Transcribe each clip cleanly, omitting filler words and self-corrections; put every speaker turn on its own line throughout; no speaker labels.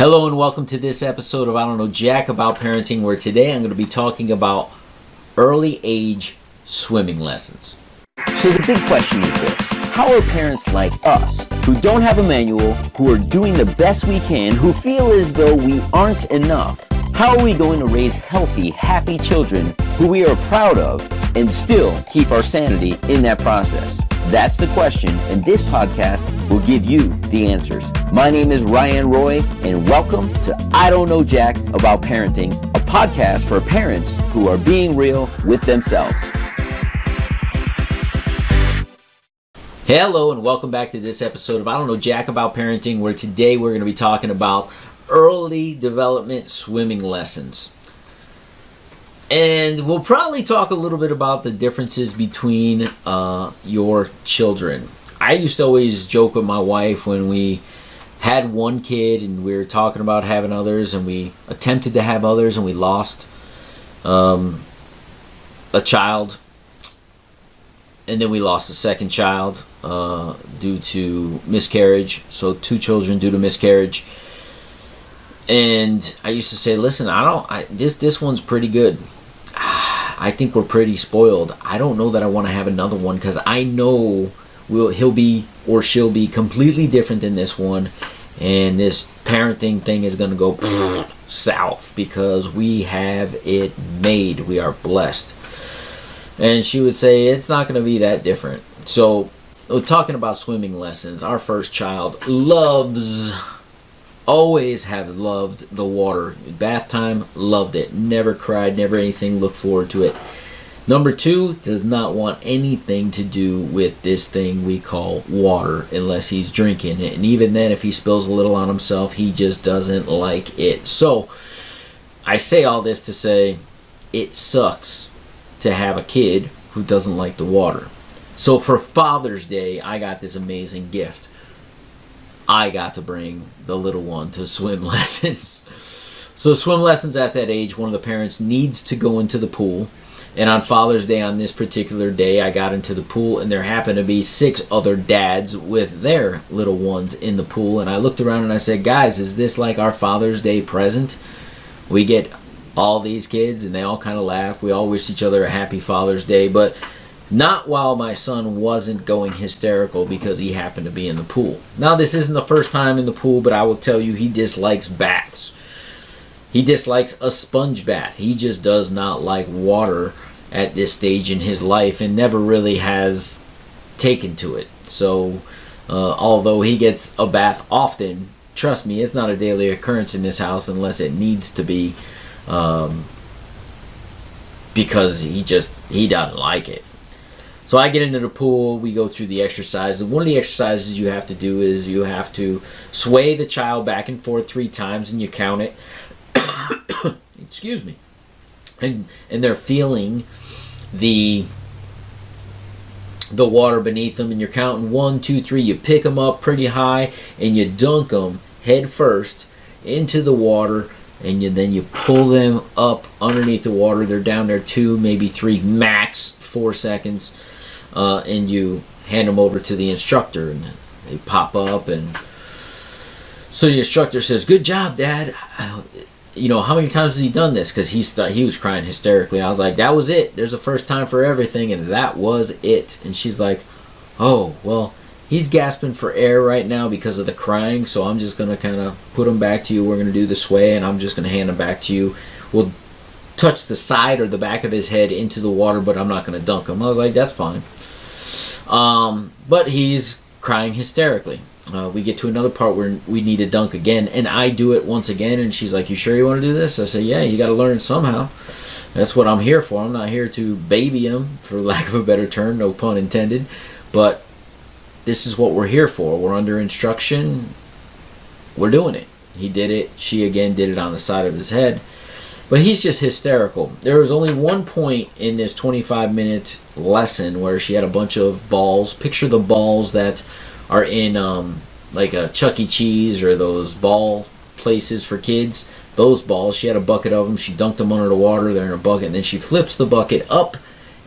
Hello and welcome to this episode of I Don't Know Jack About Parenting, where today I'm going to be talking about early age swimming lessons.
So the big question is this: how are parents like us, who don't have a manual, who are doing the best we can, who feel as though we aren't enough, how are we going to raise healthy, happy children who we are proud of and still keep our sanity in that process? That's the question, and this podcast will give you the answers. My name is Ryan Roy, and welcome to I Don't Know Jack About Parenting, a podcast for parents who are being real with themselves.
Hello and welcome back to this episode of I Don't Know Jack About Parenting, where today we're going to be talking about early development swimming lessons. And we'll probably talk a little bit about the differences between your children. I used to always joke with my wife when we had one kid and we were talking about having others, and we attempted to have others and we lost a child. And then we lost a second child due to miscarriage. So 2 children due to miscarriage. And I used to say, listen, this one's pretty good. I think we're pretty spoiled. I don't know that I want to have another one, because I know he'll be or she'll be completely different than this one, and this parenting thing is going to go south because we have it made. We are blessed. And she would say it's not going to be that different. So, talking about swimming lessons, our first child always have loved the water. Bath time, loved it. Never cried, never anything, looked forward to it. Number 2, does not want anything to do with this thing we call water unless he's drinking it. And even then, if he spills a little on himself, he just doesn't like it. So, I say all this to say, it sucks to have a kid who doesn't like the water. So for Father's Day, I got this amazing gift. I got to bring the little one to swim lessons. So swim lessons at that age, one of the parents needs to go into the pool. And on Father's Day, on this particular day, I got into the pool, and there happened to be 6 other dads with their little ones in the pool. And I looked around and I said, guys, is this like our Father's Day present? We get all these kids, and they all kind of laugh. We all wish each other a happy Father's Day, but not while my son wasn't going hysterical because he happened to be in the pool. Now, this isn't the first time in the pool, but I will tell you, he dislikes baths. He dislikes a sponge bath. He just does not like water at this stage in his life and never really has taken to it. So, although he gets a bath often, trust me, it's not a daily occurrence in this house unless it needs to be, because he doesn't like it. So I get into the pool, we go through the exercises. One of the exercises you have to do is you have to sway the child back and forth 3 times, and you count it. Excuse me. And they're feeling the water beneath them, and you're counting 1, 2, 3. You pick them up pretty high, and you dunk them head first into the water, and then you pull them up underneath the water. They're down there 2, maybe 3, max 4 seconds. And you hand them over to the instructor, and they pop up, and so the instructor says, "Good job, Dad. How many times has he done this?" Because he was crying hysterically. I was like, "That was it. There's a first time for everything, and that was it." And she's like, "Oh, well, he's gasping for air right now because of the crying, so I'm just going to kind of put him back to you. We're going to do the sway, and I'm just going to hand him back to you. We'll touch the side or the back of his head into the water, but I'm not going to dunk him." I was like, "That's fine." But he's crying hysterically. We get to another part where we need to dunk again, and I do it once again, and she's like, "You sure you want to do this?" I say, "Yeah, you got to learn somehow. That's what I'm here for. I'm not here to baby him, for lack of a better term, no pun intended, but this is what we're here for. We're under instruction. We're doing it." He did it. She again did it on the side of his head. But he's just hysterical. There was only one point in this 25-minute lesson where she had a bunch of balls. Picture the balls that are in like a Chuck E. Cheese or those ball places for kids. Those balls, she had a bucket of them. She dunked them under the water. They're in a bucket. And then she flips the bucket up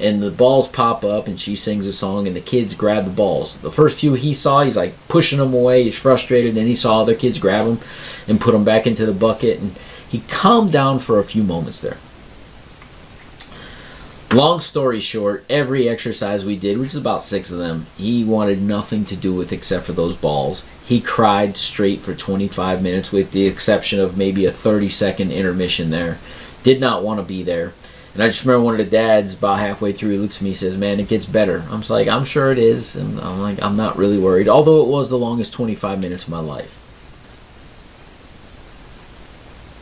and the balls pop up, and she sings a song, and the kids grab the balls. The first few he saw, he's like pushing them away. He's frustrated, and he saw other kids grab them and put them back into the bucket, and he calmed down for a few moments there. Long story short, every exercise we did, which is about 6 of them, he wanted nothing to do with except for those balls. He cried straight for 25 minutes with the exception of maybe a 30-second intermission there. Did not want to be there. And I just remember one of the dads about halfway through, he looks at me and says, "Man, it gets better." I'm just like, "I'm sure it is." And I'm like, I'm not really worried. Although it was the longest 25 minutes of my life.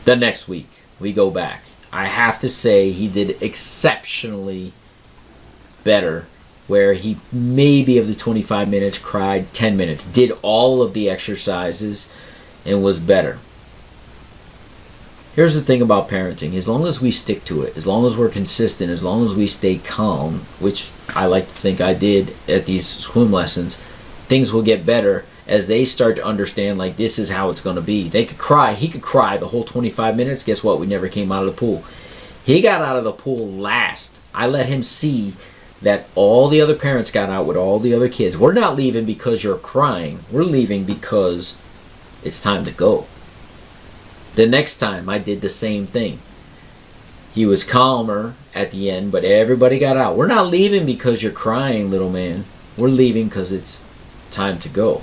The next week, we go back. I have to say he did exceptionally better, where he maybe of the 25 minutes cried 10 minutes, did all of the exercises, and was better. Here's the thing about parenting. As long as we stick to it, as long as we're consistent, as long as we stay calm, which I like to think I did at these swim lessons, things will get better as they start to understand, like, this is how it's going to be. They could cry. He could cry the whole 25 minutes. Guess what? We never came out of the pool. He got out of the pool last. I let him see that all the other parents got out with all the other kids. We're not leaving because you're crying. We're leaving because it's time to go. The next time I did the same thing. He was calmer at the end, but everybody got out. We're not leaving because you're crying, little man. We're leaving because it's time to go.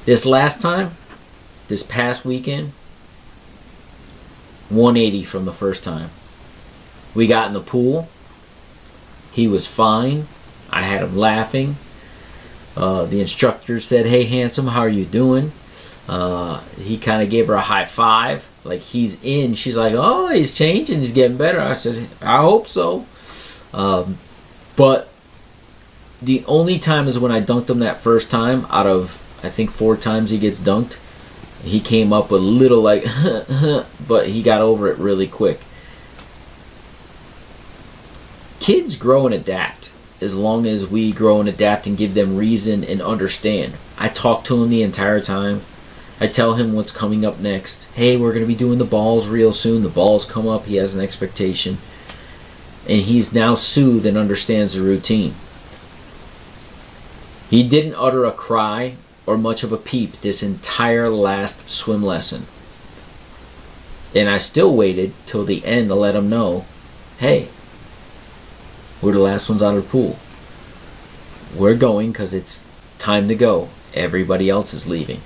This last time, this past weekend, 180 from the first time. We got in the pool. He was fine. I had him laughing. The instructor said, "Hey, handsome, how are you doing?" He kind of gave her a high five, like he's in. She's like, "Oh, he's changing, he's getting better." I said, "I hope so." But the only time is when I dunked him that first time. Out of, I think, 4 times he gets dunked, he came up a little like, but he got over it really quick. Kids grow and adapt as long as we grow and adapt and give them reason and understand. I talk to him the entire time. I tell him what's coming up next. Hey, we're going to be doing the balls real soon. The balls come up. He has an expectation. And he's now soothed and understands the routine. He didn't utter a cry or much of a peep this entire last swim lesson. And I still waited till the end to let him know, hey, we're the last ones out of the pool. We're going because it's time to go. Everybody else is leaving.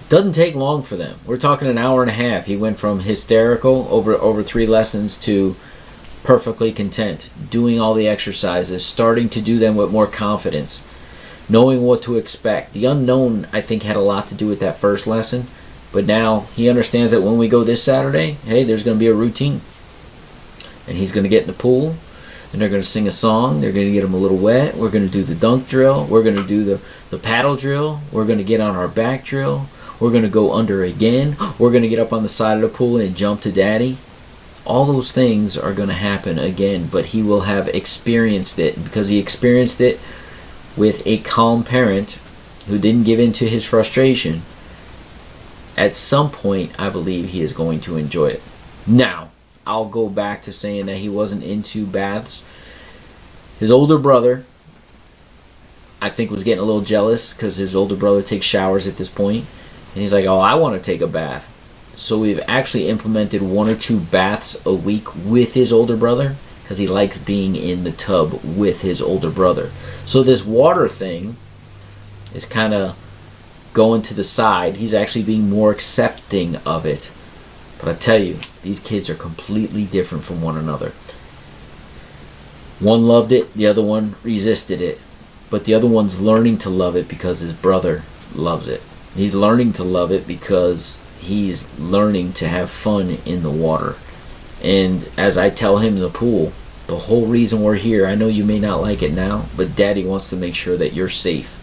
Doesn't take long for them. We're talking an hour and a half. He went from hysterical over 3 lessons to perfectly content, doing all the exercises, starting to do them with more confidence, knowing what to expect. The unknown, I think, had a lot to do with that first lesson, but now he understands that when we go this Saturday, hey, there's going to be a routine. And he's going to get in the pool, and they're going to sing a song. They're going to get him a little wet. We're going to do the dunk drill. We're going to do the paddle drill. We're going to get on our back drill. We're going to go under again. We're going to get up on the side of the pool and jump to daddy. All those things are going to happen again, but he will have experienced it because he experienced it with a calm parent who didn't give in to his frustration. At some point, I believe he is going to enjoy it. Now, I'll go back to saying that he wasn't into baths. His older brother, I think, was getting a little jealous because his older brother takes showers at this point. And he's like, oh, I want to take a bath. So we've actually implemented 1 or 2 baths a week with his older brother because he likes being in the tub with his older brother. So this water thing is kind of going to the side. He's actually being more accepting of it. But I tell you, these kids are completely different from one another. One loved it, the other one resisted it. But the other one's learning to love it because his brother loves it. He's learning to love it because he's learning to have fun in the water. And as I tell him in the pool, the whole reason we're here, I know you may not like it now, but Daddy wants to make sure that you're safe.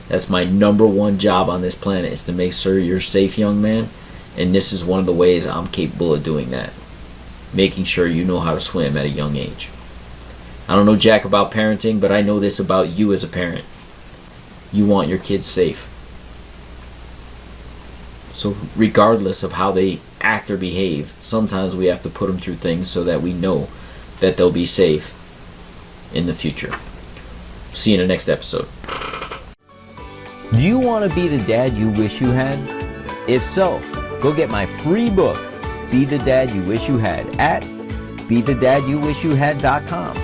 That's my number 1 job on this planet, is to make sure you're safe, young man. And this is one of the ways I'm capable of doing that. Making sure you know how to swim at a young age. I don't know jack about parenting, but I know this about you as a parent. You want your kids safe. So regardless of how they act or behave, sometimes we have to put them through things so that we know that they'll be safe. in the future. See you in the next episode.
Do you want to be the dad you wish you had? If so, go get my free book, Be the Dad You Wish You Had, at BeTheDadYouWishYouHad.com.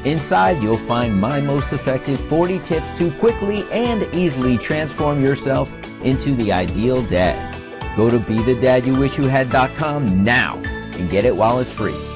Inside, you'll find my most effective 40 tips to quickly and easily transform yourself into the ideal dad. Go to BeTheDadYouWishYouHad.com now and get it while it's free.